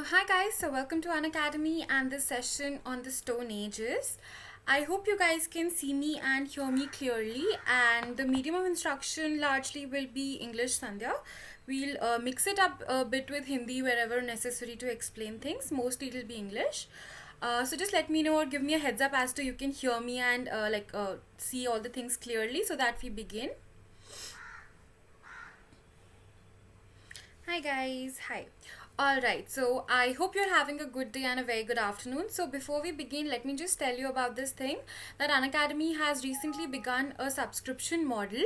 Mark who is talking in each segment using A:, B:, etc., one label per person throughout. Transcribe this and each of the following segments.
A: Hi guys, so welcome to Unacademy and this session on the Stone Ages. I hope you guys can see me and hear me clearly, and the medium of instruction largely will be English Sandhya. We'll mix it up a bit with Hindi wherever necessary to explain things. Mostly it'll be English. So just let me know or give me a heads up as to you can hear me and see all the things clearly so that we begin. Hi guys, hi. Alright, so I hope you're having a good day and a very good afternoon. So before we begin, let me just tell you about this thing that Unacademy has recently begun a subscription model.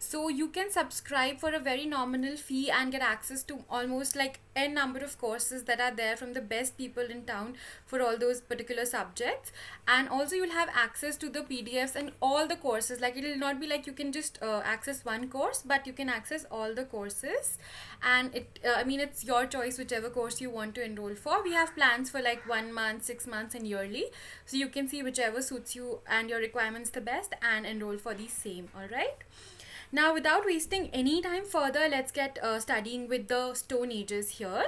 A: So you can subscribe for a very nominal fee and get access to almost like n number of courses that are there from the best people in town for all those particular subjects. And also you'll have access to the PDFs and all the courses. Like it will not be like you can just access one course, but you can access all the courses. And it's your choice whichever course you want to enroll for. We have plans for like 1 month, 6 months and yearly, so you can see whichever suits you and your requirements the best and enroll for the same. All right, now without wasting any time further, let's get studying with the Stone Ages here.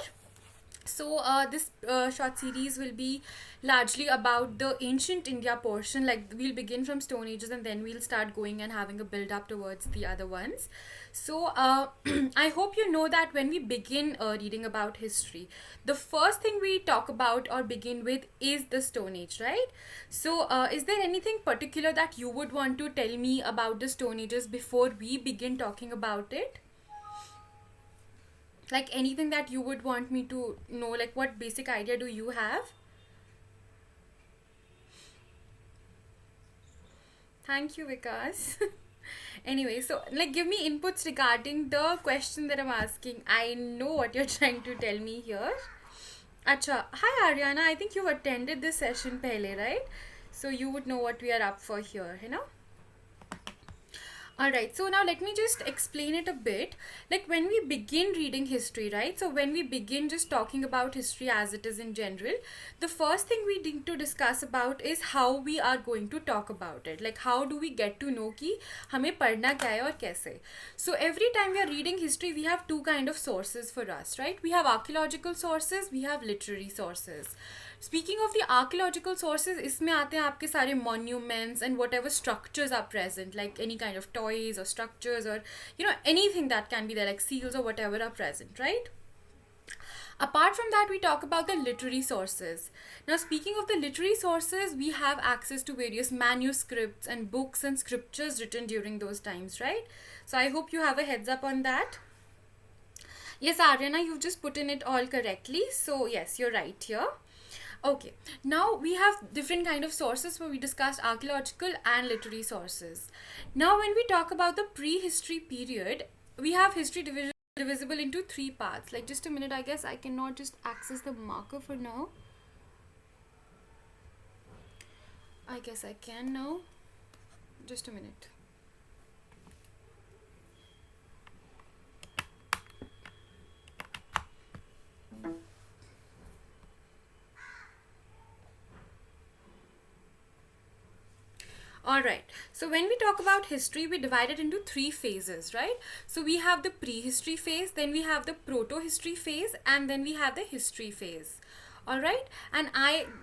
A: So this short series will be largely about the ancient India portion. Like we'll begin from Stone Ages and then we'll start going and having a build up towards the other ones. So I hope you know that when we begin reading about history, the first thing we talk about or begin with is the Stone Age, right? So is there anything particular that you would want to tell me about the Stone Ages before we begin talking about it? Like anything that you would want me to know, like what basic idea do you have? Thank you, Vikas. Anyway, so like give me inputs regarding the question that I'm asking. I know what you're trying to tell me here. Acha, hi Ariana, I think you've attended this session pehle, right? So you would know what we are up for here, you know? Alright, so now let me just explain it a bit. Like when we begin reading history, right? So when we begin just talking about history as it is in general, the first thing we need to discuss about is how we are going to talk about it. Like how do we get to know कि हमें पढ़ना क्या है और कैसे. So every time we are reading history, we have two kind of sources for us, right? We have archaeological sources, we have literary sources. Speaking of the archaeological sources, इसमें आते हैं आपके सारे monuments and whatever structures are present, like any kind of toys or structures or anything that can be there, like seals or whatever are present, right? Apart from that, we talk about the literary sources. Now, speaking of the literary sources, we have access to various manuscripts and books and scriptures written during those times, right? So I hope you have a heads up on that. Yes, Aryana, you've just put in it all correctly. So yes, you're right here. Okay, now we have different kind of sources where we discussed archaeological and literary sources. Now when we talk about the prehistory period, we have history divisible into three parts. Like just a minute, I guess I cannot just access the marker for now. I guess I can now. Just a minute. Alright, so when we talk about history, we divide it into three phases, right? So we have the prehistory phase, then we have the proto-history phase, and then we have the history phase. Alright, and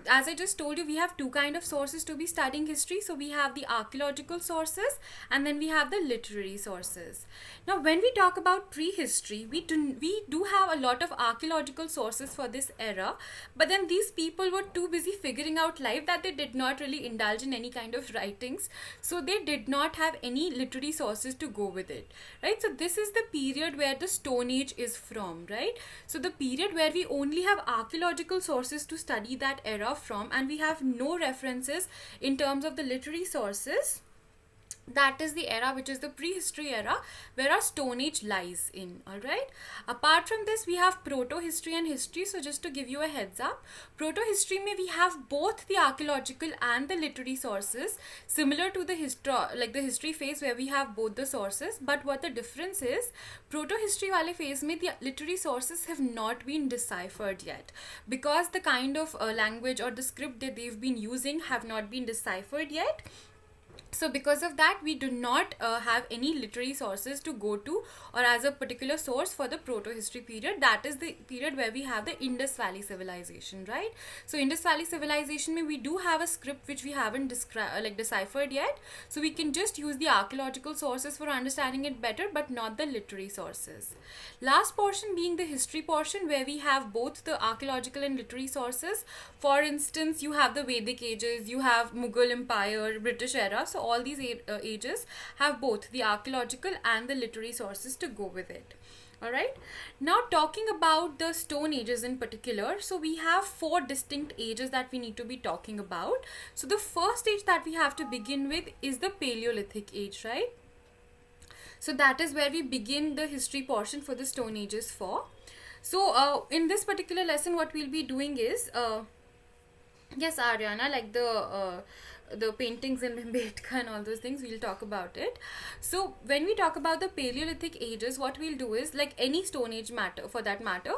A: as I just told you, we have two kind of sources to be studying history. So we have the archaeological sources and then we have the literary sources. Now when we talk about prehistory, we do have a lot of archaeological sources for this era, but then these people were too busy figuring out life that they did not really indulge in any kind of writings, so they did not have any literary sources to go with it, right? So this is the period where the Stone Age is from, right? So the period where we only have archaeological sources to study that era from, and we have no references in terms of the literary sources. That is the era which is the prehistory era where our Stone Age lies in. Alright, apart from this, we have proto-history and history. So just to give you a heads up, proto-history mein we have both the archaeological and the literary sources, similar to the history phase where we have both the sources. But what the difference is, proto-history wale phase mein the literary sources have not been deciphered yet, because the kind of language or the script that they've been using have not been deciphered yet. So because of that, we do not have any literary sources to go to or as a particular source for the proto-history period. That is the period where we have the Indus Valley civilization, right? So Indus Valley civilization, we do have a script which we haven't deciphered yet. So we can just use the archaeological sources for understanding it better, but not the literary sources. Last portion being the history portion, where we have both the archaeological and literary sources. For instance, you have the Vedic ages, you have Mughal Empire, British era. So all these ages have both the archaeological and the literary sources to go with it. Alright, now talking about the stone ages in particular, so we have 4 distinct ages that we need to be talking about. So the first age that we have to begin with is the Paleolithic age, right? So that is where we begin the history portion for the stone ages for. So in this particular lesson, what we'll be doing is yes, Ariana, like the paintings in Bhimbetka and all those things, we'll talk about it. So when we talk about the Paleolithic ages, what we'll do is, like any stone age matter, for that matter,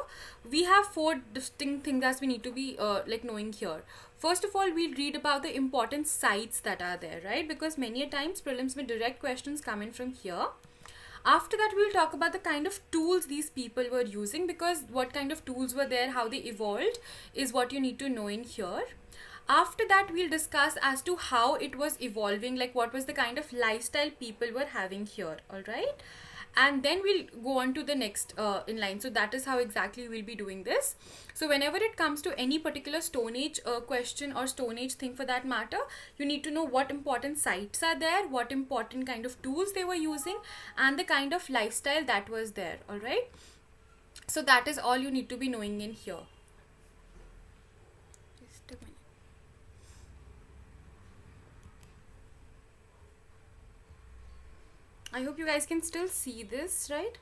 A: we have 4 distinct things that we need to be knowing here. First of all, we'll read about the important sites that are there, right? Because many a times prelims with direct questions come in from here. After that, we'll talk about the kind of tools these people were using, because what kind of tools were there, how they evolved is what you need to know in here. After that, we'll discuss as to how it was evolving, like what was the kind of lifestyle people were having here, alright? And then we'll go on to the next in line. So that is how exactly we'll be doing this. So whenever it comes to any particular Stone Age question or Stone Age thing for that matter, you need to know what important sites are there, what important kind of tools they were using, and the kind of lifestyle that was there, alright? So that is all you need to be knowing in here. Just a minute. I hope you guys can still see this, right?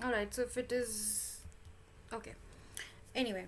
A: Alright, so if it is okay. Anyway,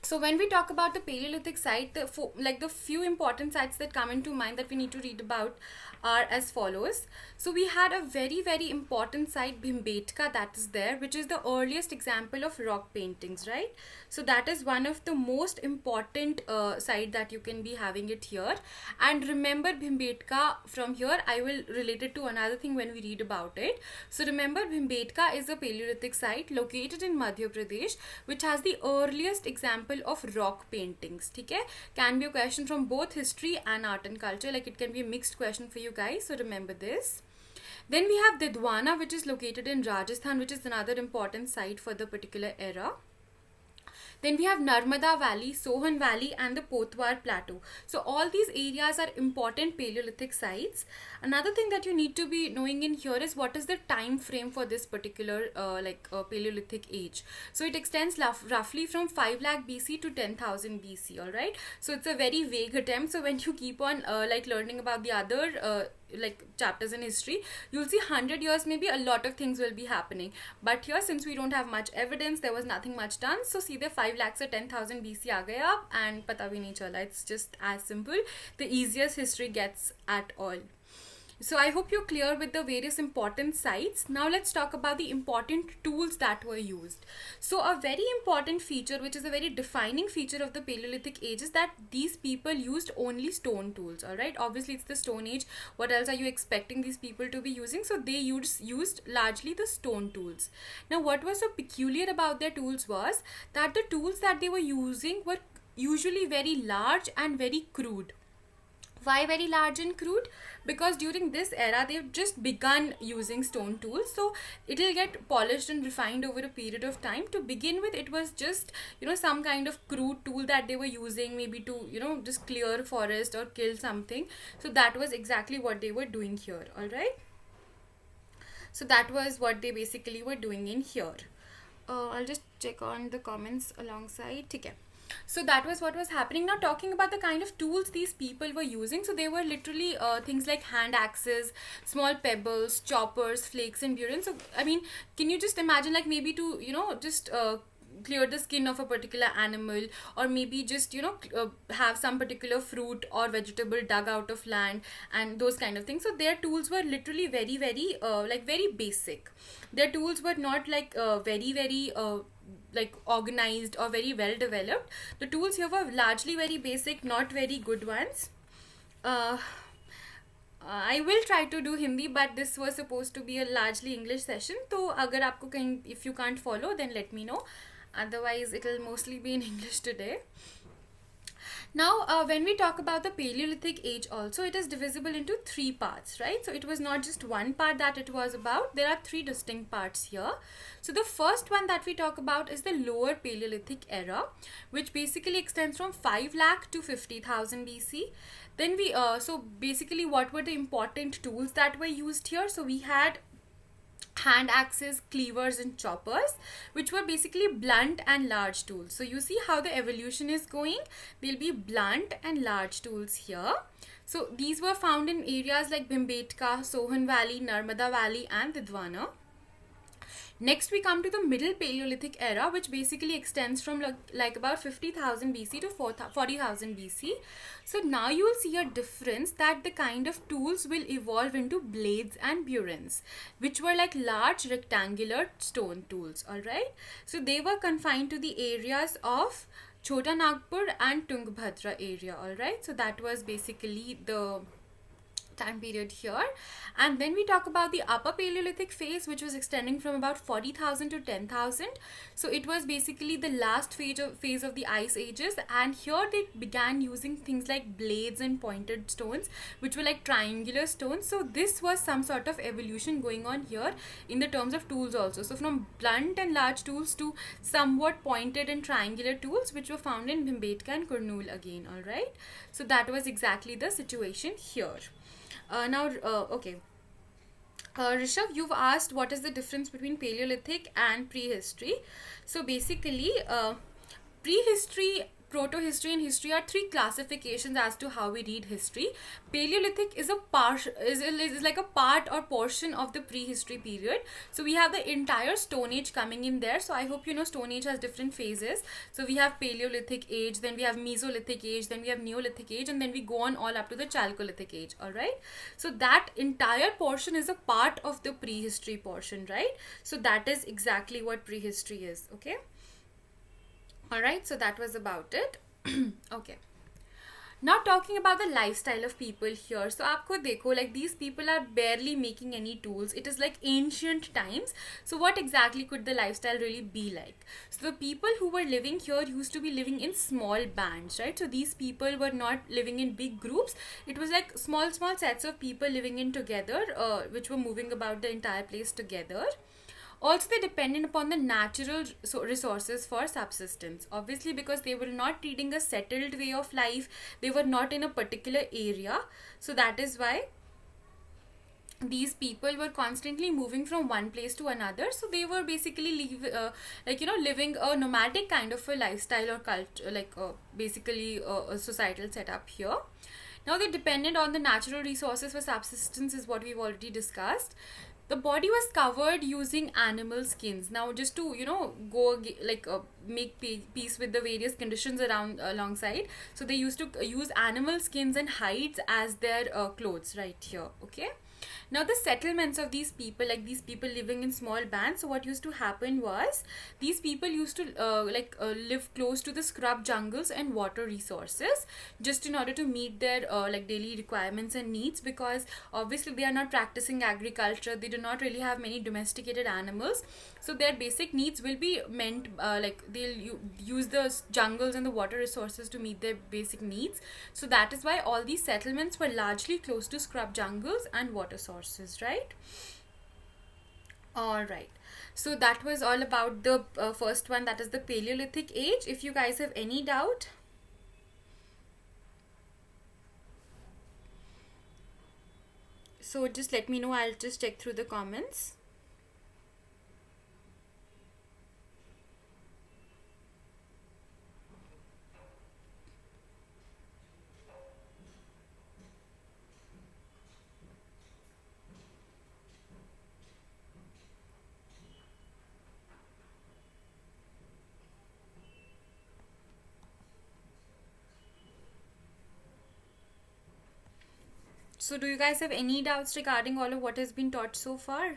A: so when we talk about the Paleolithic site, the few important sites that come into mind that we need to read about are as follows. So we had a very, very important site, Bhimbetka, that is there, which is the earliest example of rock paintings, right? So that is one of the most important site that you can be having it here. And remember, Bhimbetka, from here I will relate it to another thing when we read about it. So remember, Bhimbetka is a Paleolithic site located in Madhya Pradesh, which has the earliest example of rock paintings. Okay, can be a question from both history and art and culture, like it can be a mixed question for you guys, so remember this. Then we have Didwana, which is located in Rajasthan, which is another important site for the particular era. Then we have Narmada Valley, Sohan Valley, and the Potwar Plateau. So all these areas are important Paleolithic sites. Another thing that you need to be knowing in here is what is the time frame for this particular Paleolithic age. So it extends roughly from 5 lakh BC to 10,000 BC, alright? So it's a very vague attempt. So when you keep on learning about the other chapters in history, you'll see 100 years maybe a lot of things will be happening, but here since we don't have much evidence, there was nothing much done, so seedhe 5 lakhs or 10,000 BC aa gaya and pata bhi nahi chala. It's just as simple, the easiest history gets at all. So I hope you're clear with the various important sites. Now let's talk about the important tools that were used. So a very important feature, which is a very defining feature of the Paleolithic age, is that these people used only stone tools, alright? Obviously it's the Stone Age. What else are you expecting these people to be using? So they used largely the stone tools. Now what was so peculiar about their tools was that the tools that they were using were usually very large and very crude. Why very large and crude? Because during this era they've just begun using stone tools, so it will get polished and refined over a period of time. To begin with, it was just some kind of crude tool that they were using, maybe to just clear forest or kill something. So that was exactly what they were doing here, alright? So that was what they basically were doing in here. I'll just check on the comments alongside. Okay. So that was what was happening. Now talking about the kind of tools these people were using, so they were literally things like hand axes, small pebbles, choppers, flakes and burins. So I mean, can you just imagine, like maybe to just clear the skin of a particular animal, or maybe just have some particular fruit or vegetable dug out of land, and those kind of things. So their tools were literally very very like very basic. Their tools were not like very very like organized or very well developed. The tools here were largely very basic, not very good ones. uh, I will try to do Hindi, but this was supposed to be a largely English session. So, अगर आपको कहीं, if you can't follow, then let me know. Otherwise, it will mostly be in English today. Now, when we talk about the Paleolithic age also, it is divisible into three parts, right? So, it was not just one part that it was about. There are three distinct parts here. So, the first one that we talk about is the Lower Paleolithic era, which basically extends from 5 lakh to 50,000 BC. Then we, so basically what were the important tools that were used here? So, we had hand axes, cleavers and choppers, which were basically blunt and large tools. So you see how the evolution is going. There'll be blunt and large tools here. So these were found in areas like Bhimbetka, Sohan Valley, Narmada Valley and Didwana. Next we come to the Middle Paleolithic era, which basically extends from like about 50,000 BC to 40,000 BC. So now you will see a difference, that the kind of tools will evolve into blades and burins, which were like large rectangular stone tools, alright. So they were confined to the areas of Chota Nagpur and Tungabhadra area, alright. So that was basically the time period here. And then we talk about the Upper Paleolithic phase, which was extending from about 40,000 to 10,000. So it was basically the last phase of the ice ages, and here they began using things like blades and pointed stones, which were like triangular stones. So this was some sort of evolution going on here in the terms of tools also. So from blunt and large tools to somewhat pointed and triangular tools, which were found in Bhimbetka and Kurnool again, alright. So that was exactly the situation here. Okay. Rishabh, you've asked what is the difference between Paleolithic and prehistory. So basically, prehistory, proto-history and history are three classifications as to how we read history. Paleolithic is a part, is like a part or portion of the prehistory period. So we have the entire Stone Age coming in there. So I hope you know Stone Age has different phases. So we have Paleolithic age, then we have Mesolithic age, then we have Neolithic age, and then we go on all up to the Chalcolithic age, alright. So that entire portion is a part of the prehistory portion, right? So that is exactly what prehistory is, okay? Alright, so that was about it. Okay. Now talking about the lifestyle of people here. So aapko dekho, like these people are barely making any tools. It is like ancient times. So what exactly could the lifestyle really be like? So the people who were living here used to be living in small bands, right? So these people were not living in big groups. It was like small sets of people living in together, which were moving about the entire place together. Also, they depended upon the natural resources for subsistence. Obviously, because they were not leading a settled way of life, they were not in a particular area. So that is why these people were constantly moving from one place to another. So they were basically living a nomadic kind of a lifestyle or culture, basically a societal setup here. Now they depended on the natural resources for subsistence, is what we've already discussed. The body was covered using animal skins. Now just to make peace with the various conditions alongside, so they used to use animal skins and hides as their clothes right here, okay. Now the settlements of these people, like these people living in small bands, so what used to happen was these people used to live close to the scrub jungles and water resources, just in order to meet their daily requirements and needs, because obviously they are not practicing agriculture, they do not really have many domesticated animals. So their basic needs will be meant they'll use the jungles and the water resources to meet their basic needs. So that is why all these settlements were largely close to scrub jungles and water sources, right? Alright, so that was all about the first one, that is the Paleolithic age. If you guys have any doubt, so just let me know. I'll just check through the comments. So do you guys have any doubts regarding all of what has been taught so far?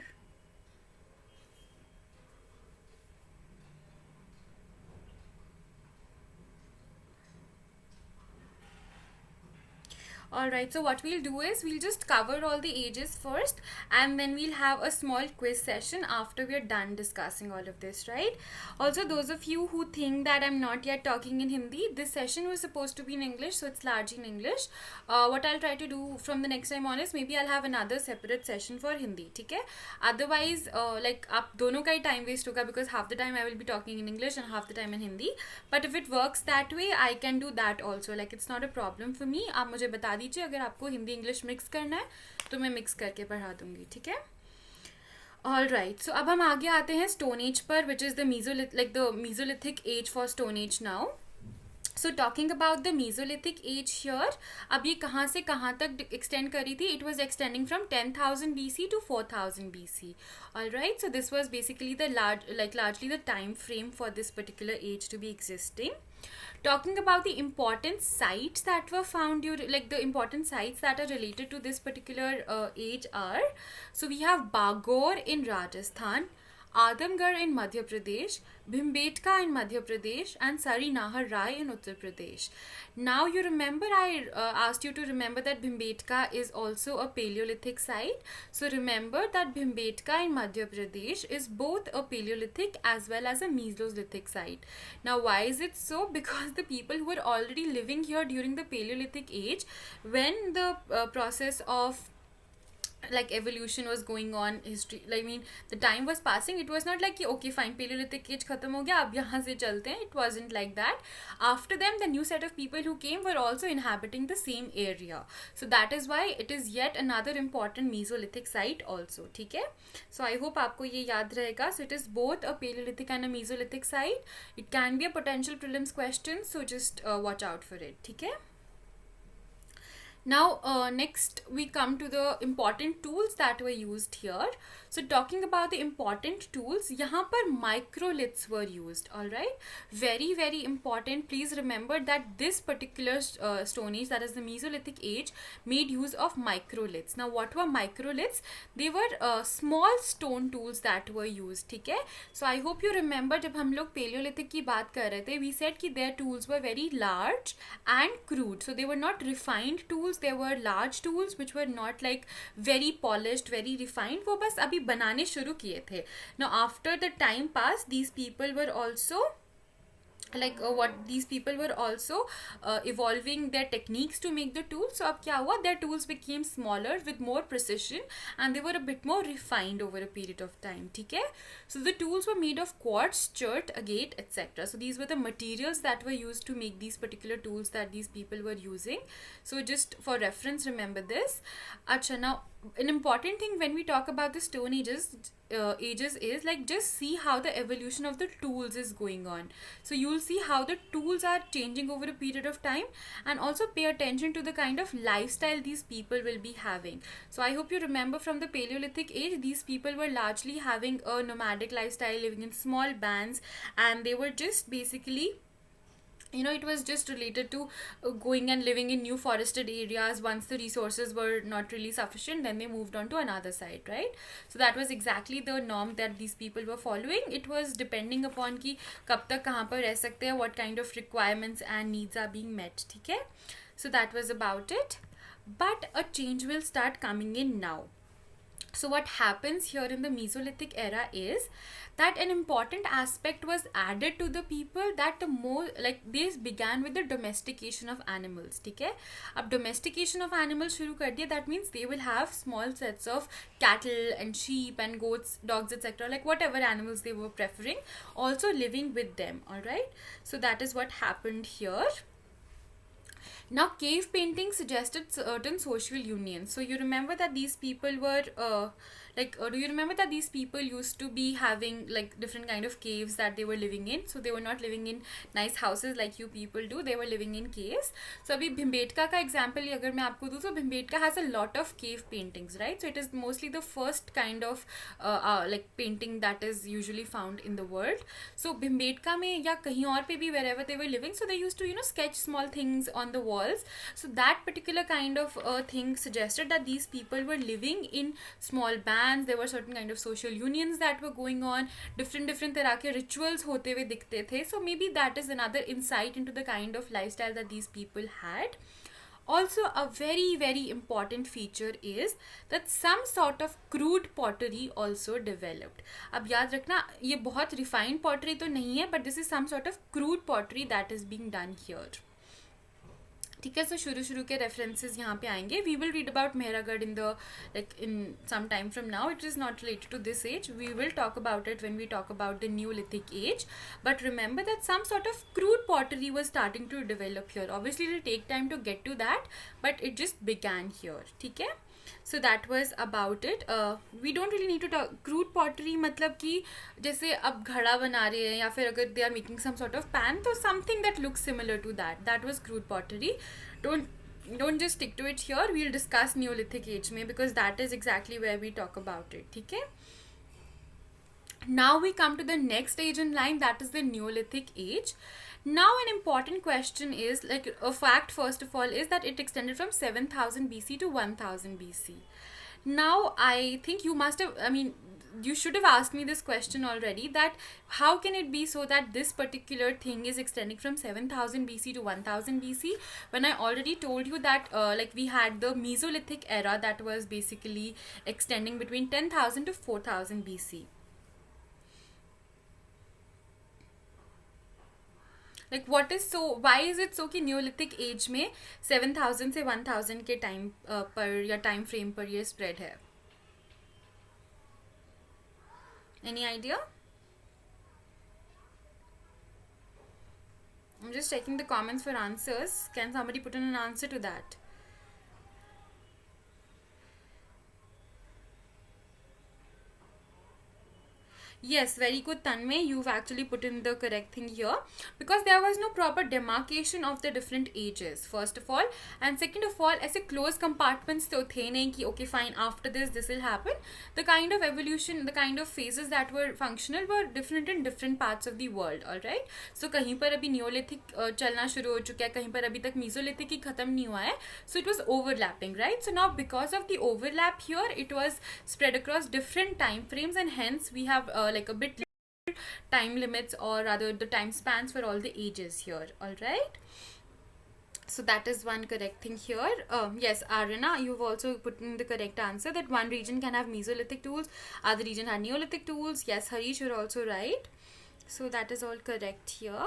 A: Alright, so what we'll do is we'll just cover all the ages first, and then we'll have a small quiz session after we're done discussing all of this, right? Also, those of you who think that I'm not yet talking in Hindi, this session was supposed to be in English, so it's largely in English. What I'll try to do from the next time on is maybe I'll have another separate session for Hindi, okay? Otherwise, like आप दोनों का ही time waste होगा, because half the time I will be talking in English and half the time in Hindi. But if it works that way, I can do that also. Like it's not a problem for me. आप मुझे बता दीजिए अगर आपको Hindi English mix करना है तो मैं मिक्स करके पढ़ा दूंगी, ठीक है? ऑल राइट, सो अब हम आगे आते हैं स्टोन एज पर, which is the mesolithic age for stone age now. So talking about the mesolithic age here, अब ये कहाँ से कहाँ तक एक्सटेंड करी थी? It was extending from 10,000 BC to 4,000 BC. Alright, so this was basically the largely the time frame for this particular age to be existing. Talking about the important sites that were found during, like the important sites that are related to this particular age are, so we have Bagor in Rajasthan, Adamgarh in Madhya Pradesh, Bhimbetka in Madhya Pradesh, and Sari Nahar Rai in Uttar Pradesh. Now you remember I asked you to remember that Bhimbetka is also a Paleolithic site. So remember that Bhimbetka in Madhya Pradesh is both a Paleolithic as well as a Mesolithic site. Now why is it so? Because the people who were already living here during the Paleolithic age, when the process of like evolution was going on, history, like, I mean the time was passing, it was not like okay fine Paleolithic age khatam ho gaya ab yahan se chalte hain. It wasn't like that. After them, the new set of people who came were also inhabiting the same area, so that is why it is yet another important Mesolithic site also, ठीक है? So I hope आपको ये याद रहेगा. So it is both a Paleolithic and a Mesolithic site. It can be a potential prelims question, so just watch out for it, ठीक है? Now next we come to the important tools that were used here. So talking about the important tools, यहाँ पर microliths were used. Alright, very very important. Please remember that this particular stone age, that is the Mesolithic age, made use of microliths. Now what were microliths? They were small stone tools that were used, ठीक है? So I hope you remember जब हम लोग Paleolithic की बात कर रहे थे, we said कि their tools were very large and crude. So they were not refined tools. There were large tools which were not like very polished, very refined. वो बस अभी बनाने शुरू किए थे. Now after the time passed, these people were also evolving their techniques to make the tools. So अब क्या हुआ? Their tools became smaller with more precision and they were a bit more refined over a period of time, ठीक है? So the tools were made of quartz, chert, agate, etc. So these were the materials that were used to make these particular tools that these people were using. So just for reference, remember this. Acha, now an important thing when we talk about the stone ages is like just see how the evolution of the tools is going on. So you'll see how the tools are changing over a period of time, and also pay attention to the kind of lifestyle these people will be having. So I hope you remember from the Paleolithic age, these people were largely having a nomadic lifestyle, living in small bands, and they were just basically, you know, it was just related to going and living in new forested areas. Once the resources were not really sufficient, then they moved on to another site, right? So that was exactly the norm that these people were following. It was depending upon कि कब तक कहाँ पर रह सकते हैं, what kind of requirements and needs are being met, ठीक है? So that was about it. But a change will start coming in now. So what happens here in the Mesolithic era is that an important aspect was added to the people, that the more like this began with the domestication of animals, ठीक है? अब domestication of animals शुरू कर दिया, that means they will have small sets of cattle and sheep and goats, dogs, etc. like whatever animals they were preferring, also living with them. Alright, so that is what happened here. Now cave painting suggested certain social unions. So you remember that these people were Like, do you remember that these people used to be having like different kind of caves that they were living in? So they were not living in nice houses like you people do, they were living in caves. So अभी भिम्बेटका का example अगर मैं आपको दूँ, तो Bhimbetka has a lot of cave paintings, right? So it is mostly the first kind of like painting that is usually found in the world. So Bhimbetka में या कहीं और पे भी wherever they were living, so they used to sketch small things on the walls. So that particular kind of thing suggested that these people were living in small bands. There were certain kind of social unions that were going on, different तरह के rituals होते हुए दिखते थे. So maybe that is another insight into the kind of lifestyle that these people had. Also, a very important feature is that some sort of crude pottery also developed. अब याद रखना, ये बहुत refined pottery तो नहीं है, but this is some sort of crude pottery that is being done here. ठीक है. सो शुरू के रेफरेंसेस यहाँ पे आएंगे. We will read about Mehrgarh in some time from now. It is not related to this age. We will talk about it when we talk about the Neolithic age. But remember that some sort of crude pottery was starting to develop here. Obviously it will take time to get to that, but it just began here. ठीक है. So that was about it. We don't really need to talk. Crude pottery मतलब कि जैसे अब घड़ा बना रहे हैं या फिर अगर they are making some sort of pan, तो something that looks similar to that. That was crude pottery. Don't just stick to it here. We'll discuss Neolithic age में, because that is exactly where we talk about it. ठीक है. Now we come to the next age in line, that is the Neolithic age. Now an important question is, like a fact first of all, is that it extended from 7000 BC to 1000 BC. Now I think you should have asked me this question already, that how can it be so that this particular thing is extending from 7000 BC to 1000 BC, when I already told you that like we had the Mesolithic era that was basically extending between 10,000 to 4000 BC. Like why is it so कि Neolithic age में 7000 से 1000 के time पर या time frame पर ये spread है? Any idea? I'm just checking the comments for answers. Can somebody put in an answer to that? Yes, very good, Tanmay. You've actually put in the correct thing here, because there was no proper demarcation of the different ages, first of all, and second of all, ऐसे closed compartments तो थे नहीं कि okay fine, after this will happen. The kind of evolution, the kind of phases that were functional were different in different parts of the world. All right. So कहीं पर अभी Neolithic चलना शुरू हो चुका है, कहीं पर अभी तक Mesolithic ही खत्म नहीं हुआ है. So it was overlapping, right? So now because of the overlap here, it was spread across different time frames, and hence we have like a bit time limits, or rather the time spans for all the ages here. All right. So that is one correct thing here. Yes, Arina, you've also put in the correct answer that one region can have Mesolithic tools, other region had Neolithic tools. Yes, Harish, you're also right. So that is all correct here.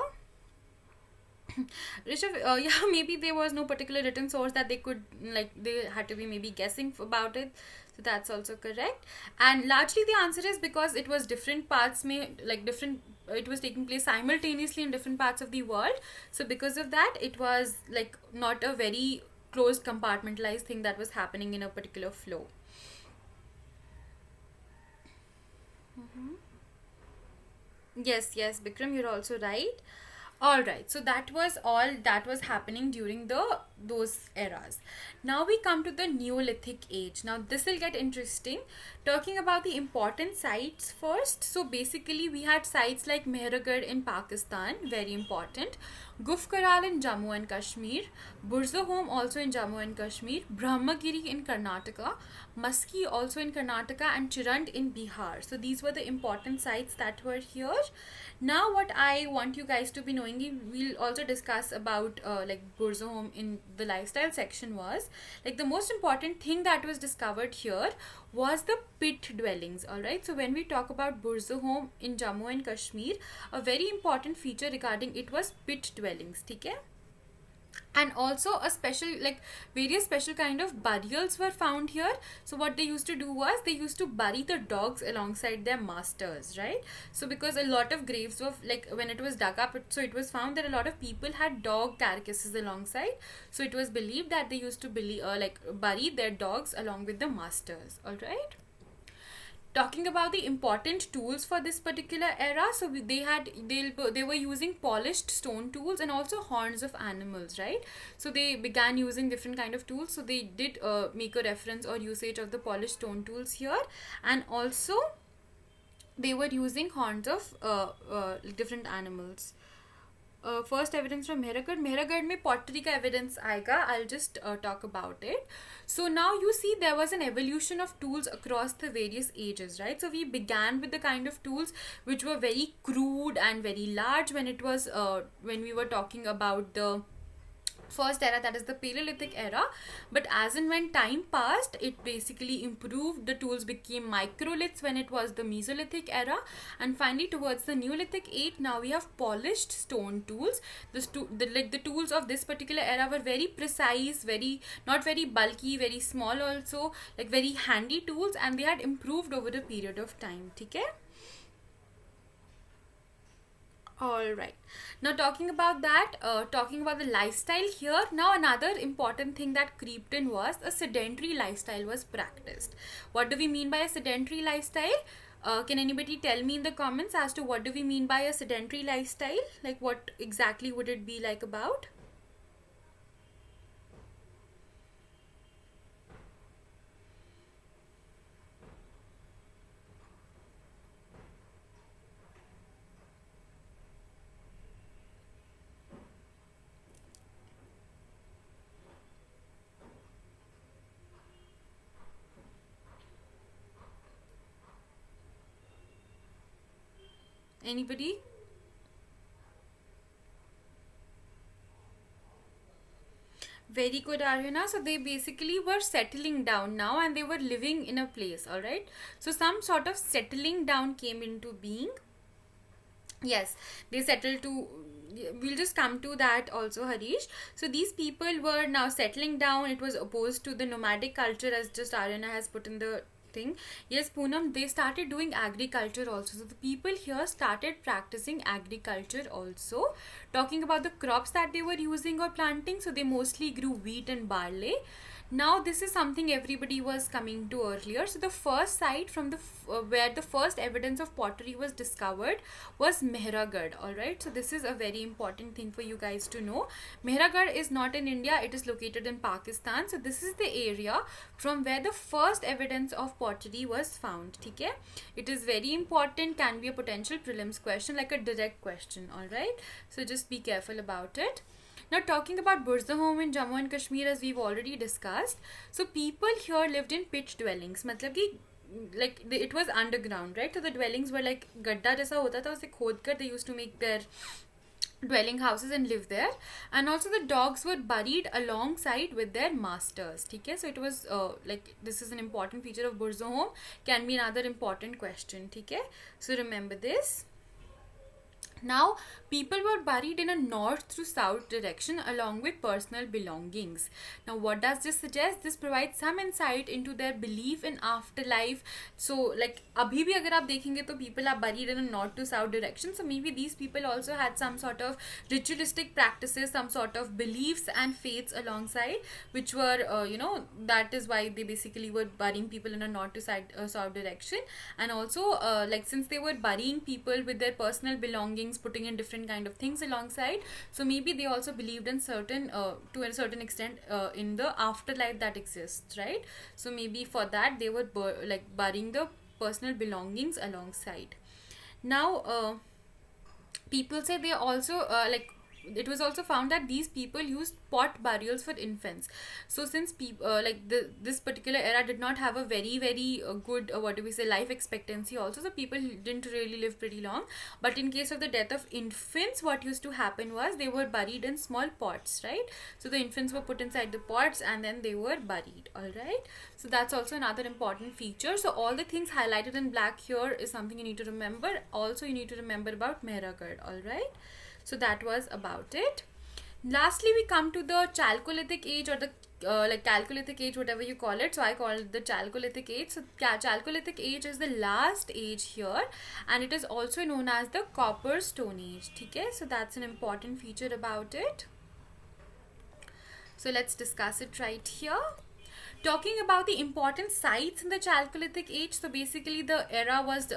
A: Rishabh, yeah, maybe there was no particular written source that they could, like, they had to be maybe guessing about it. So that's also correct. And largely the answer is because it was different parts, it was taking place simultaneously in different parts of the world. So because of that, it was like not a very closed compartmentalized thing that was happening in a particular flow. Yes, Bikram, you're also right. All right, so that was all that was happening during those eras. Now we come to the Neolithic age. Now this will get interesting. Talking about the important sites first. So basically we had sites like Mehrgarh in Pakistan, very important. Gufkaral in Jammu and Kashmir, Burzahom also in Jammu and Kashmir, Brahmagiri in Karnataka, Maski also in Karnataka, and Chirand in Bihar. So these were the important sites that were here. Now what I want you guys to be knowing, we'll also discuss about like Burzahom in the lifestyle section, was like the most important thing that was discovered here was the pit dwellings. Alright, so when we talk about Burzahom in Jammu and Kashmir, a very important feature regarding it was pit dwellings. ठीक है? And also a special, like various special kind of burials were found here. So what they used to do was they used to bury the dogs alongside their masters, right? So because a lot of graves were, like when it was dug up, so it was found that a lot of people had dog carcasses alongside. So it was believed that they used to bury their dogs along with the masters. All right. talking about the important tools for this particular era, so they were using polished stone tools and also horns of animals, right? So they began using different kind of tools, so they did make a reference or usage of the polished stone tools here. And also they were using horns of different animals. First evidence from Mehragढ़ में pottery का evidence आएगा. I'll just talk about it. So now you see there was an evolution of tools across the various ages, right? So we began with the kind of tools which were very crude and very large when it was when we were talking about the first era, that is the Paleolithic era. But as and when time passed, it basically improved. The tools became microliths when it was the Mesolithic era, and finally towards the Neolithic age, now we have polished stone tools. The tools of this particular era were very precise, very not very bulky, very small also, like very handy tools, and they had improved over a period of time. Okay. All right. Now talking about that, talking about the lifestyle here. Now another important thing that creeped in was a sedentary lifestyle was practiced. What do we mean by a sedentary lifestyle? Can anybody tell me in the comments as to what do we mean by a sedentary lifestyle? Like what exactly would it be like about? Anybody? Very good, Aryana. So they basically were settling down now and they were living in a place, alright? So some sort of settling down came into being. Yes, they settled to. We'll just come to that also, Harish. So these people were now settling down. It was opposed to the nomadic culture, as just Aryana has put in the thing. Yes, Poonam, they started doing agriculture also. So the people here started practicing agriculture also. Talking about the crops that they were using or planting, so they mostly grew wheat and barley. Now this is something everybody was coming to earlier. So the first site from the where the first evidence of pottery was discovered was Mehragढ़. All right, so this is a very important thing for you guys to know. Mehragढ़ is not in India, it is located in Pakistan. So this is the area from where the first evidence of pottery was found. Okay, it is very important, can be a potential prelims question, like a direct question. All right, so just be careful about it. Now talking about Burzahom in Jammu and Kashmir, as we've already discussed, so people here lived in pitch dwellings. मतलब कि like it was underground, right? So the dwellings were like गड्ढा जैसा होता था, उसे खोद कर they used to make their dwelling houses and live there. And also the dogs were buried alongside with their masters. Okay, so it was like this is an important feature of Burzahom, can be another important question. Okay, so remember this. Now, people were buried in a north to south direction along with personal belongings. Now, what does this suggest? This provides some insight into their belief in afterlife. So, like, abhi bhi agar aap dekhenge to people are buried in a north to south direction. So, maybe these people also had some sort of ritualistic practices, some sort of beliefs and faiths alongside, which were, that is why they basically were burying people in a north to south direction. And also, like, since they were burying people with their personal belongings, putting in different kind of things alongside, so maybe they also believed in certain to a certain extent in the afterlife that exists, right? So maybe for that they were burying the personal belongings alongside. Now people say they also it was also found that these people used pot burials for infants. So since this particular era did not have a very good life expectancy also, so people didn't really live pretty long. But in case of the death of infants, what used to happen was they were buried in small pots, right? So the infants were put inside the pots and then they were buried. All right, so that's also another important feature. So all the things highlighted in black here is something you need to remember. Also you need to remember about Mehragढ़. All right, so that was about it. Lastly, we come to the Chalcolithic age, or the Chalcolithic age, whatever you call it. So I call it the Chalcolithic age. So Chalcolithic age is the last age here, and it is also known as the Copper Stone Age. Okay, so that's an important feature about it. So let's discuss it right here. Talking about the important sites in the Chalcolithic age, so basically the era was,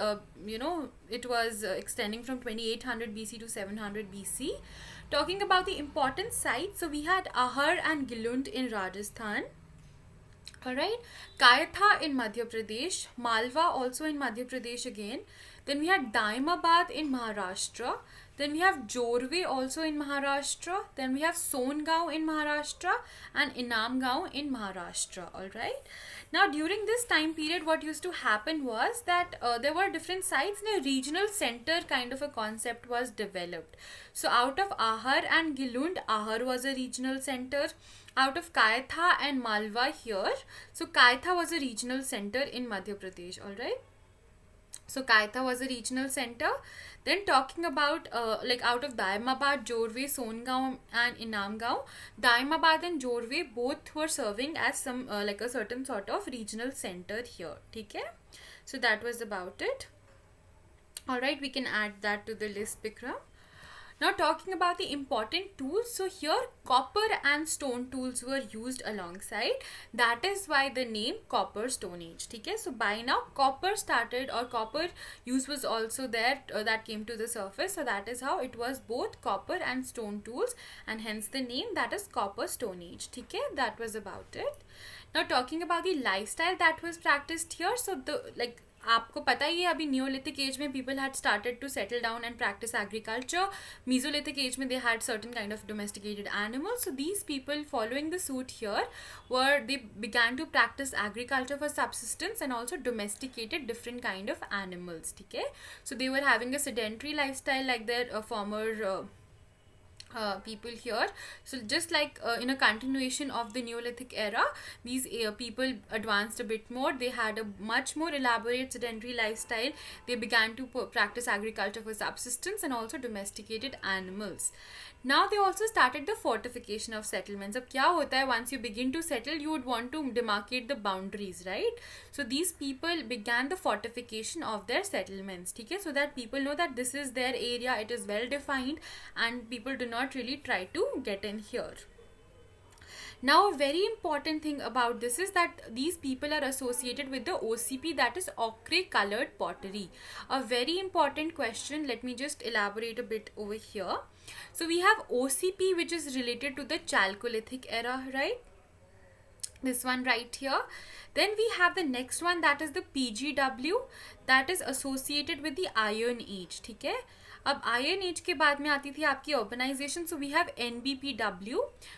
A: it was extending from 2800 BC to 700 BC. Talking about the important sites, so we had Ahar and Gilund in Rajasthan. Alright, Kayatha in Madhya Pradesh, Malwa also in Madhya Pradesh again. Then we had Daimabad in Maharashtra. Then we have Jorwe also in Maharashtra. Then we have Songaon in Maharashtra and Inamgaon in Maharashtra. Alright. Now during this time period, what used to happen was that there were different sites and a regional center kind of a concept was developed. So out of Ahar and Gilund, Ahar was a regional center. Out of Kayatha and Malwa here, so Kayatha was a regional center in Madhya Pradesh, alright. So Kayatha was a regional center. Then talking about like out of Daimabad, Jorwe, Songaon and Inamgaon, Daimabad and Jorwe both were serving as some like a certain sort of regional center here. Okay? So that was about it. Alright, we can add that to the list, Bikram. Now talking about the important tools, so here copper and stone tools were used alongside. That is why the name Copper Stone Age. Okay? So by now copper started, or copper use was also there, that came to the surface. So that is how it was both copper and stone tools, and hence the name, that is Copper Stone Age. Okay? That was about it. Now talking about the lifestyle that was practiced here, so the like आपको पता ही है अभी Neolithic age में people had started to settle down and practice agriculture. Mesolithic age में they had certain kind of domesticated animals. So these people following the suit here they began to practice agriculture for subsistence and also domesticated different kind of animals. Okay? So they were having a sedentary lifestyle like their former people here. So just like in a continuation of the Neolithic era, these people advanced a bit more. They had a much more elaborate sedentary lifestyle. They began to practice agriculture for subsistence and also domesticated animals. Now they also started the fortification of settlements. अब क्या होता है, once you begin to settle, you would want to demarcate the boundaries, right? So these people began the fortification of their settlements, ठीक है? So that people know that this is their area, it is well defined, and people do not really try to get in here. Now a very important thing about this is that these people are associated with the OCP, that is ochre colored pottery. A very important question, let me just elaborate a bit over here. So we have OCP, which is related to the Chalcolithic era, right? This one right here. Then we have the next one, that is the PGW, that is associated with the Iron Age. ठीक है? अब Iron Age के बाद में आती थी आपकी urbanization. So we have NBPW,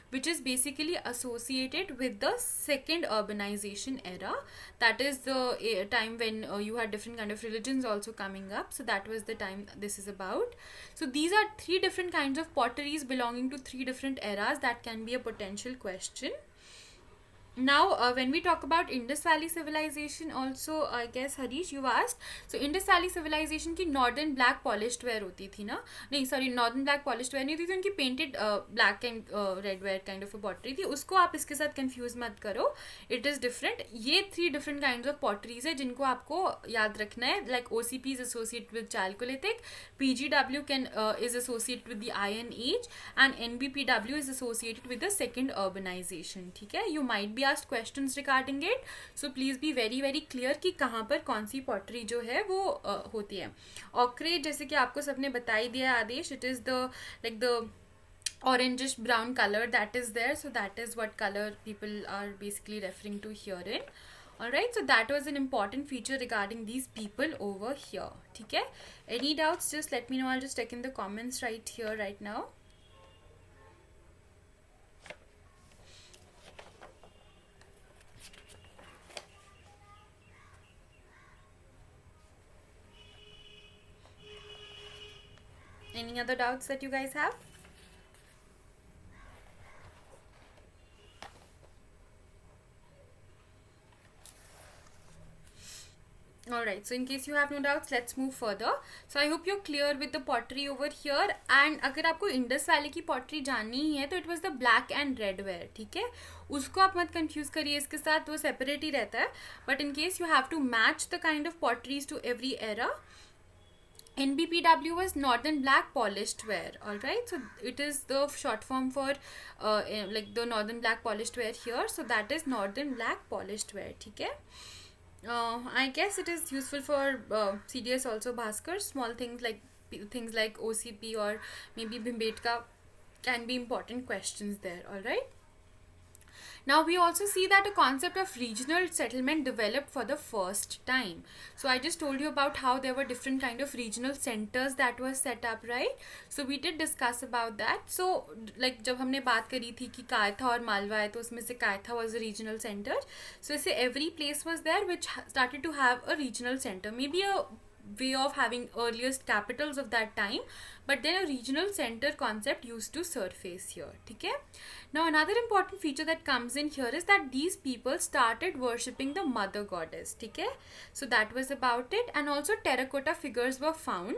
A: which is basically associated with the second urbanization era. That is the time when you had different kind of religions also coming up. So that was the time this is about. So these are three different kinds of potteries belonging to three different eras. That can be a potential question. Now when we talk about Indus Valley civilization also, I guess Harish you asked, so Indus Valley civilization की northern black polished ware होती थी ना, नहीं sorry northern black polished ware नहीं थी, उनकी painted black and red ware kind of a pottery थी. उसको आप इसके साथ confuse मत करो, it is different. ये three different kinds of potteries है जिनको आपको याद रखना है. Like OCP is associated with Chalcolithic, PGW is associated with the Iron Age, and NBPW is associated with the second urbanization. ठीक है? You might be asked questions regarding it, so please be very very clear कि कहाँ पर कौन सी pottery जो है वो होती है. Ochre जैसे कि आपको सबने बता ही दिया आदेश, it is the like the orangish brown color that is there, so that is what color people are basically referring to herein. Alright, so that was an important feature regarding these people over here. ठीक है? Any doubts, just let me know. I'll just check in the comments right here right now. Any other doubts that you guys have? Alright, so in case you have no doubts, let's move further. So I hope you're clear with the pottery over here. And अगर आपको Indus Valley की pottery जाननी ही है तो it was the black and red ware. ठीक है? उसको आप मत confuse करिए इसके साथ, वो separate ही रहता है. But in case you have to match the kind of potteries to every era, NBPW was Northern Black Polished Ware. Alright, so it is the short form for like the Northern Black Polished Ware here. So that is Northern Black Polished Ware. Okay. I guess it is useful for CDS also, Bhaskar. Small things like OCP or maybe Bhimbetka can be important questions there. Alright. Now we also see that a concept of regional settlement developed for the first time. So I just told you about how there were different kind of regional centers that were set up, right? So we did discuss about that. So like जब हमने बात करी थी कि कायथा और मालवा है तो उसमें से Kayatha was a regional center. So ऐसे every place was there which started to have a regional center. Maybe a way of having earliest capitals of that time, but then a regional center concept used to surface here. Okay. Now another important feature that comes in here is that these people started worshipping the mother goddess. Okay. So that was about it. And also terracotta figures were found.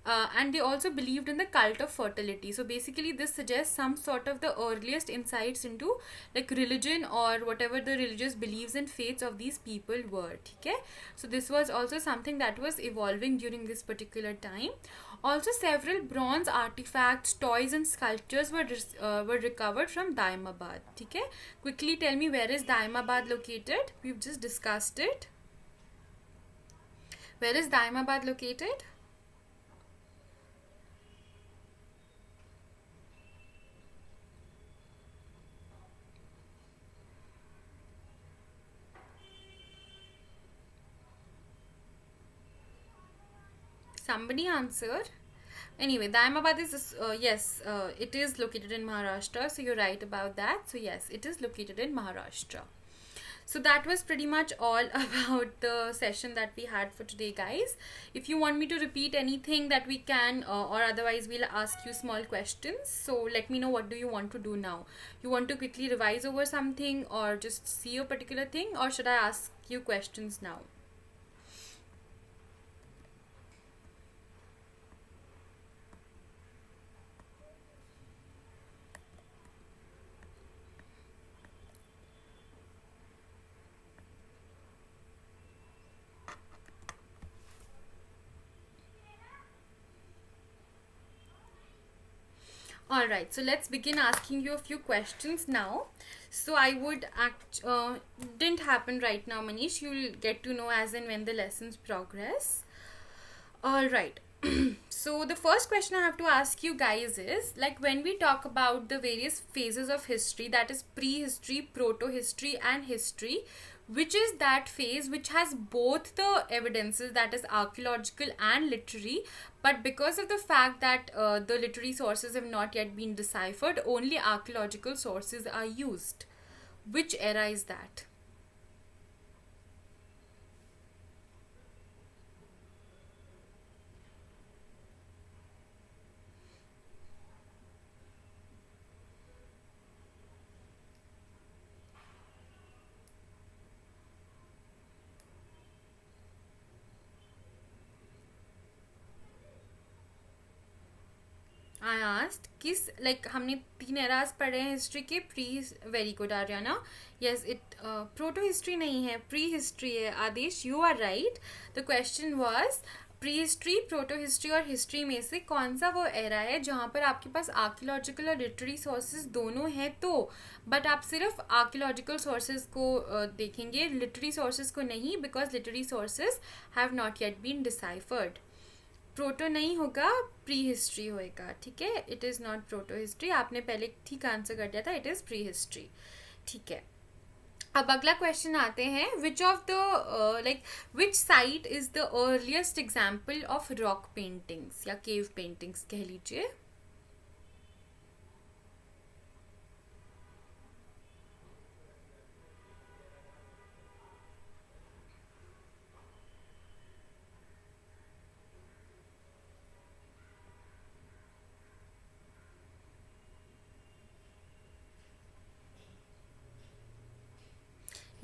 A: And they also believed in the cult of fertility. So basically this suggests some sort of the earliest insights into like religion or whatever the religious beliefs and faiths of these people were. Okay. So this was also something that was evolving during this particular time. Also several bronze artifacts, toys and sculptures were recovered from Daimabad. Okay. Quickly tell me, where is Daimabad located? We've just discussed it. Where is Daimabad located? Somebody answer. Anyway, Daimabad is, yes, it is located in Maharashtra. So you're right about that. So yes, it is located in Maharashtra. So that was pretty much all about the session that we had for today, guys. If you want me to repeat anything that we can, or otherwise we'll ask you small questions. So let me know, what do you want to do now? You want to quickly revise over something or just see a particular thing, or should I ask you questions now? Alright, so let's begin asking you a few questions now. So I would didn't happen right now, Manish. You'll get to know as and when the lessons progress. Alright. So the first question I have to ask you guys is, like, when we talk about the various phases of history, that is prehistory, proto-history and history, which is that phase which has both the evidences, that is archaeological and literary, but because of the fact that the literary sources have not yet been deciphered, only archaeological sources are used. Which era is that? I asked किस like हमने 3 eras पढ़े हैं history के. Pre, very good Aryana. Yes, it proto history नहीं है, pre history है. Adesh, you are right. The question was pre history, proto history और history में से कौन सा वो एरा है जहाँ पर आपके पास आर्कियोलॉजिकल और लिटरेरी सोर्सेज दोनों हैं. तो बट आप सिर्फ आर्कियोलॉजिकल सोर्सेज को देखेंगे, लिटरेरी सोर्सेज को नहीं, because literary sources have not yet been deciphered. Proto नहीं होगा, प्री हिस्ट्री होएगा. ठीक है, it is not protohistory. आपने पहले ठीक आंसर कर दिया था, इट इज़ प्री हिस्ट्री. ठीक है, अब अगला क्वेश्चन आते हैं. Which of the like which site is the earliest example of rock paintings या केव पेंटिंग्स कह लीजिए.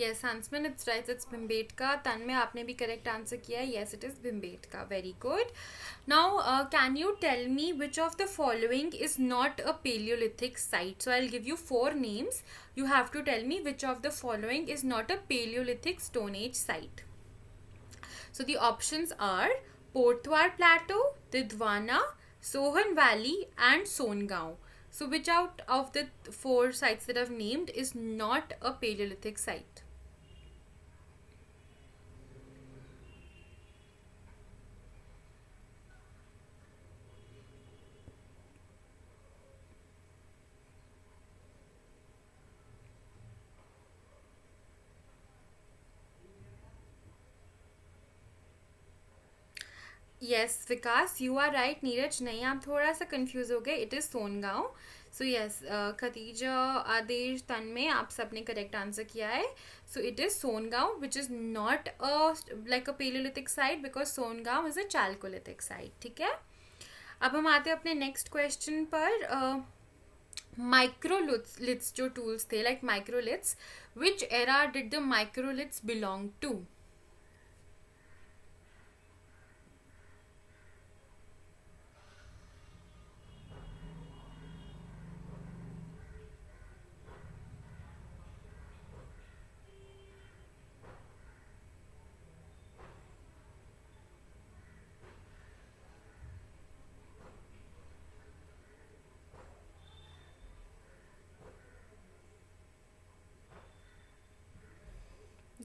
A: Yes, Huntsman, it's right. It's Bhimbetka. Tanmay, आपने भी correct answer किया है. Yes, it is Bhimbetka. Very good. Now, can you tell me which of the following is not a Paleolithic site? So I'll give you 4 names. You have to tell me which of the following is not a Paleolithic Stone Age site. So the options are Potwar Plateau, Didwana, Sohan Valley, and Songaon. So, which out of the four sites that I've named is not a Paleolithic site? Yes, Vikas, you are right. Neeraj नहीं, आप थोड़ा सा confuse हो गए. It is Songaon. So yes, Khatija, Adesh, Tanmay, आप सबने correct answer किया है. So it is Songaon, which is not like a palaeolithic site, because Songaon is a chalcolithic site. ठीक है. अब हम आते हैं अपने नेक्स्ट क्वेश्चन पर. माइक्रोलिथ्स जो टूल्स थे, like microliths, which era did the microliths belong to?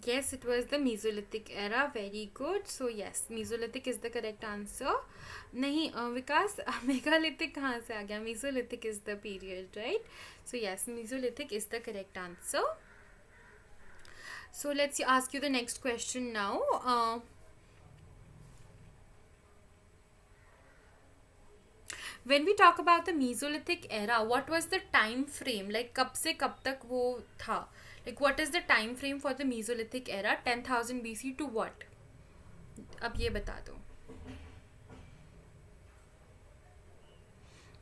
A: Yes, it was the Mesolithic era. Very good. So yes, Mesolithic is the correct answer. नहीं विकास, मेगालिथिक कहाँ से आ गया? Mesolithic is the period, right? So yes, Mesolithic is the correct answer. So let's ask you the next question now. When we talk about the Mesolithic era, what was the time frame? Like कब से कब तक वो था? Like what is the time frame for the Mesolithic era? 10,000 BC to what? अब ये बता दो.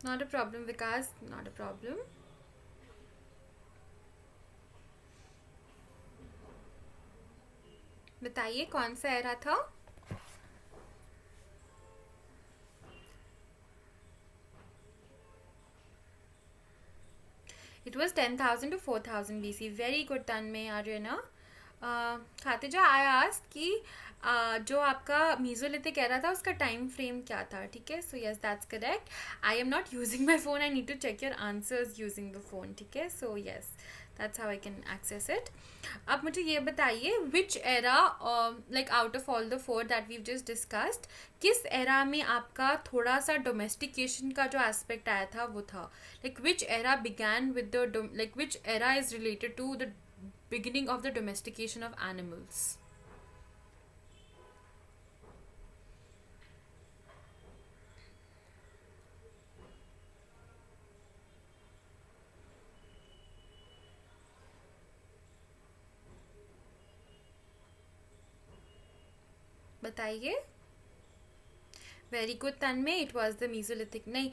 A: Not a problem, Vikas. Not a problem. बताइए कौन सा एरा था? It was 10,000 to 4,000 BC. Very good, Tanmay, Aryana. Khatija, I ask कि जो आपका मीजोलिथिक एरा था उसका टाइम फ्रेम क्या था? ठीक है. So yes, that's correct. I am not using my phone. I need to check your answers using the phone. ठीक है. So yes, that's how I can access it. अब मुझे ये बताइए, which era, like out of all the four that we've just discussed, किस era में आपका थोड़ा सा डोमेस्टिकेशन का जो एस्पेक्ट आया था वो था? Like which era began with the, like which era is related to the beginning of the domestication of animals? बताइए. Very good Tanmay, it was the mesolithic. नहीं,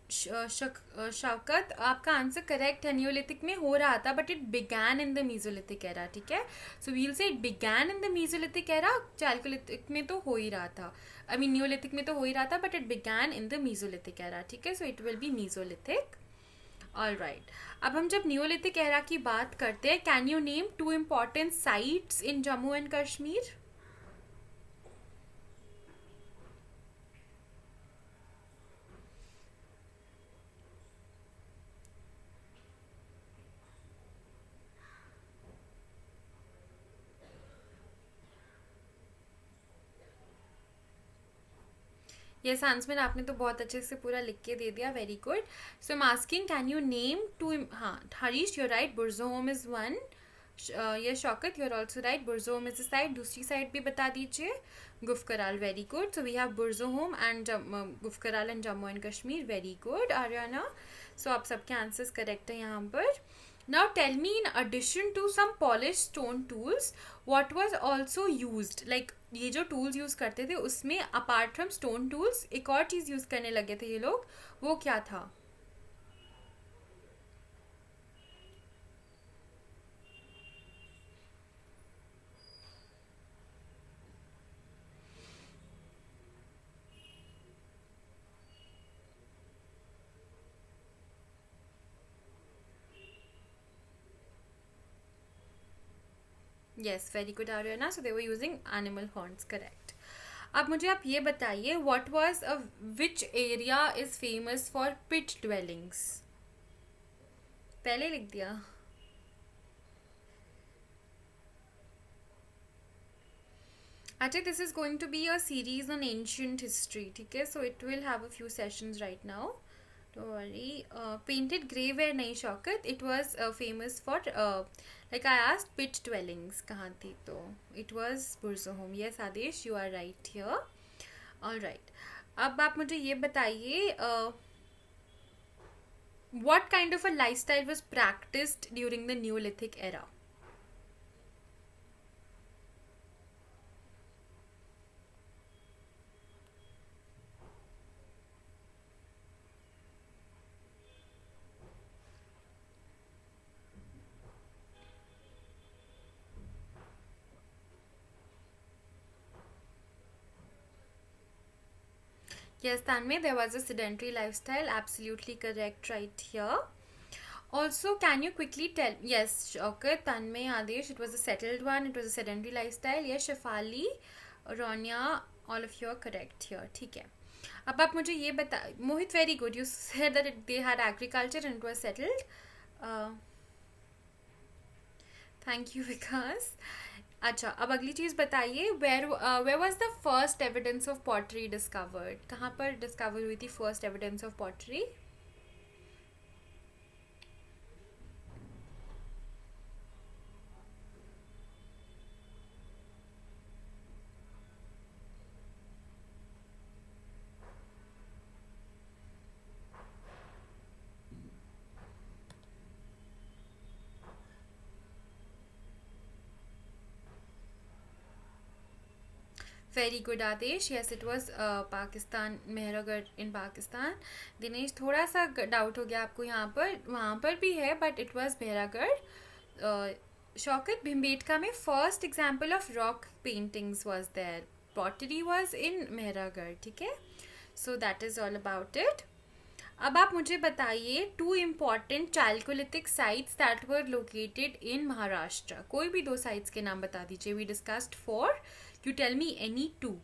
A: शौकत, आपका आंसर करेक्ट है. न्योलिथिक में हो रहा था, but it began in the mesolithic era. ठीक है. सो वील से it began in the mesolithic era. Chalcolithic में तो हो ही रहा था, आई मीन न्योलिथिक में तो हो ही रहा था, but it began in the mesolithic era. ठीक है. So it will be mesolithic. All right. अब हम जब न्योलिथिक एरा की बात करते हैं, can you name 2 important sites in Jammu and Kashmir? Yes answer आपने तो बहुत अच्छे से पूरा लिख के दे दिया. Very good. So am asking, can you name 2? हाँ, Harish, your right. Burzahom is 1. ये Shaukat, your also right. Burzahom is a site. दूसरी साइड भी बता दीजिए. Gufkral. Very good. So we have Burzahom and Gufkral and Jammu and Kashmir. Very good Aryana. सो आप सबके आंसर्स करेक्ट हैं यहाँ पर. Now tell me, in addition to some polished stone tools, what was also used? Like ये जो tools use करते थे उसमें apart from stone tools एक और चीज़ use करने लगे थे ये लोग, वो क्या था? Yes, very good, Ariana. So they were using animal horns, correct. अब मुझे आप ये बताइए, what was a which area is famous for pit dwellings? पहले लिख दिया। अच्छा, this is going to be a series on ancient history, ठीक है, so it will have a few sessions right now, don't worry. Painted grey ware नहीं Shaukat, it was famous for like I asked pit dwellings कहाँ थी, तो it was Burzahom. Yes Adesh, you are right here. All right, अब आप मुझे ये बताइए, what kind of a lifestyle was practiced during the Neolithic era? Yes, Tanmay, there was a sedentary lifestyle. Absolutely correct right here. Also, can you quickly tell? Yes, okay, Tanmay, Adesh, it was a settled one. It was a sedentary lifestyle. Yes, Shafali, Ronya, all of you are correct here. ठीक है. अब आप मुझे ये बता, मोहित, very good. You said that they had agriculture and it was settled. Uh, Thank you, Vikas. अच्छा, अब अगली चीज़ बताइए, where was the first evidence of pottery discovered? कहाँ पर डिस्कवर हुई थी first evidence of pottery? Very good Adesh, yes it was Pakistan, Mehrgarh in Pakistan. Dinesh, थोड़ा सा डाउट हो गया आपको यहाँ पर, वहाँ पर भी है but it was Mehrgarh. Shaukat, Bhimbetka में first example of rock paintings was there, pottery was in Mehrgarh, ठीक है, so that is all about it. अब आप मुझे बताइए, two important chalcolithic sites that were located in Maharashtra. कोई भी दो साइट्स के नाम बता दीजिए। We discussed four, you tell me any two.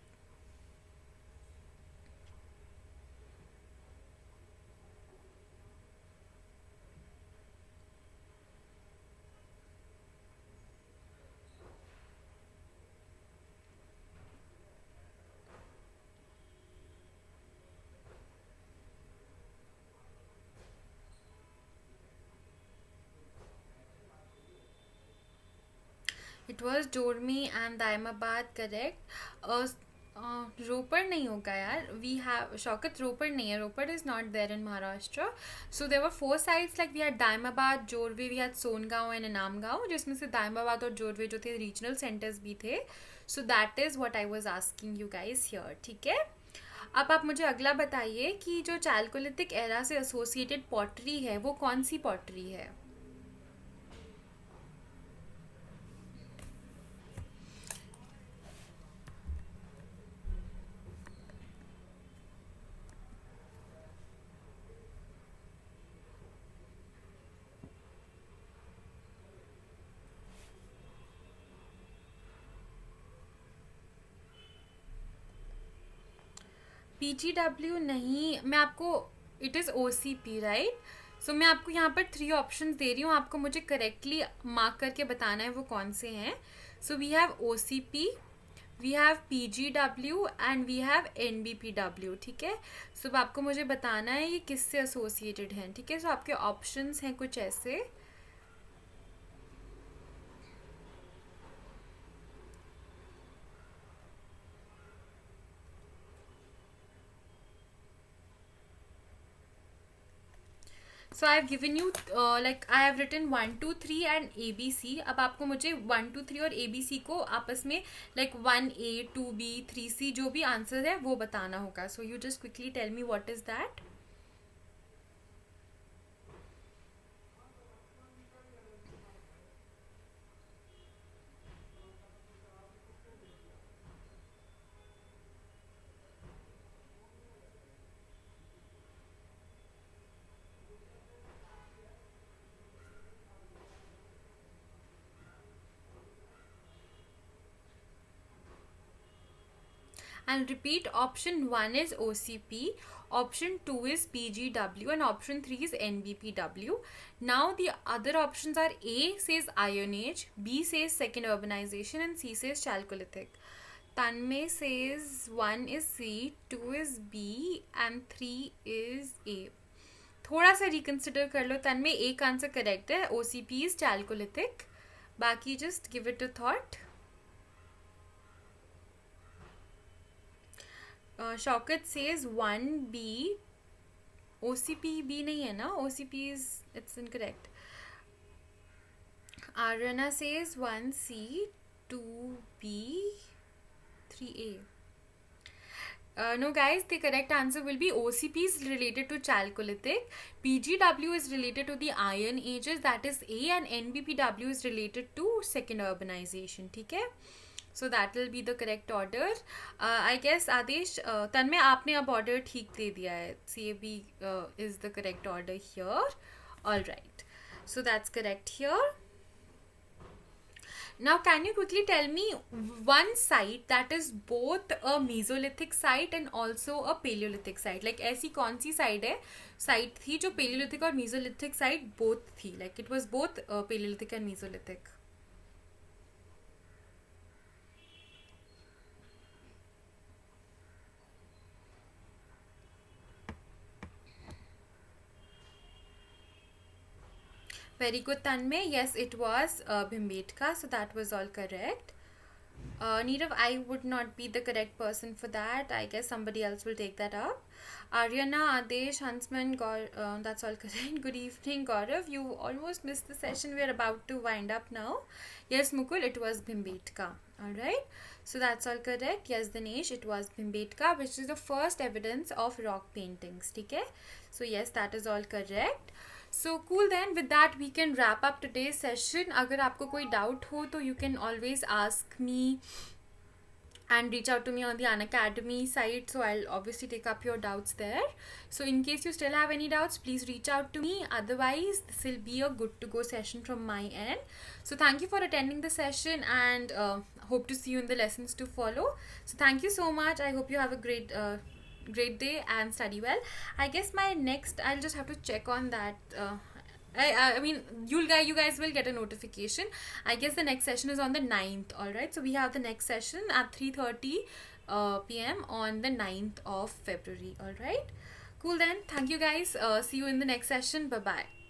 A: It was डोरमी एंड दायमाबाद, करेक्ट। रोपड़ नहीं होगा यार, वी हैव शौकत, रोपड़ नहीं है, Ropar is not there in Maharashtra. So there were four sites, like we had Daimabad, Jorwe, we had Songaon and Inamgaon, जिसमें से दायमाबाद और जोरवे जो थे रीजनल सेंटर्स भी थे। सो that is what I was asking you guys here, ठीक है। अब आप मुझे अगला बताइए कि जो चाल्कोलिथिक एरा से एसोसिएटेड पॉटरी है वो कौन सी पॉटरी है? PGW नहीं, मैं आपको, इट इज़ OCP राइट। सो मैं आपको यहाँ पर थ्री ऑप्शन दे रही हूँ, आपको मुझे करेक्टली मार्क करके बताना है वो कौन से हैं। So we have OCP, we have PGW and we have NBPW, ठीक है। सो आपको मुझे बताना है ये किससे एसोसिएटेड हैं, ठीक है। सो आपके ऑप्शंस हैं कुछ ऐसे। So I have given you, like I have written 1 2 3 and ABC। अब आपको मुझे 1 2 3 और ABC को आपस में लाइक 1A 2B 3C जो भी आंसर है वो बताना होगा। So you just quickly tell me what is that. And repeat, option 1 is OCP, option 2 is PGW, and option 3 is NBPW. Now the other options are: A says Iron Age, B says second urbanization, and C says Chalcolithic. Tanmay says 1 is C, 2 is B, and 3 is A. थोड़ा सा reconsider कर लो तन्मय, एक answer correct है, OCP is Chalcolithic. बाकी just give it a thought. Shaukat says 1B. OCP B नहीं है ना, OCP is, it's incorrect. Aryana says 1C, 2B, 3A. No guys, the correct answer will be OCP is related to Chalcolithic, PGW is related to the Iron Ages, that is A, and NBPW is related to second urbanization. ठीक है, so that will be the correct order. I guess Adesh, तन्मय आपने अब order ठीक दे दिया है, CAB is the correct order here. All right, so that's correct here. Now, can you quickly tell me one site that is both a Mesolithic site and also a Paleolithic site? Like ऐसी कौन सी site थी जो Paleolithic और Mesolithic site both थी? Like it was both Paleolithic and Mesolithic. Very good, Tanmay. Yes, it was Bhimbetka, so that was all correct. Nirav, I would not be the correct person for that. I guess somebody else will take that up. Aryana, Adesh, Huntsman, that's all correct. Good evening, Gaurav. You almost missed the session. We are about to wind up now. Yes, Mukul, it was Bhimbetka. Alright. So that's all correct. Yes, Dinesh, it was Bhimbetka, which is the first evidence of rock paintings. Okay? So yes, that is all correct. So cool, then with that we can wrap up today's session. अगर आपको कोई doubt हो तो you can always ask me and reach out to me on the Unacademy site, so I'll obviously take up your doubts there. So in case you still have any doubts, please reach out to me. Otherwise, this will be a good to go session from my end. So thank you for attending the session, and hope to see you in the lessons to follow. So thank you so much. I hope you have a great day and study well. I guess my next, I'll just have to check on that. I mean, you guys will get a notification. I guess the next session is on the 9th. Alright, so we have the next session at 3:30 p.m. on the 9th of February. Alright, cool then. Thank you guys. See you in the next session. Bye bye.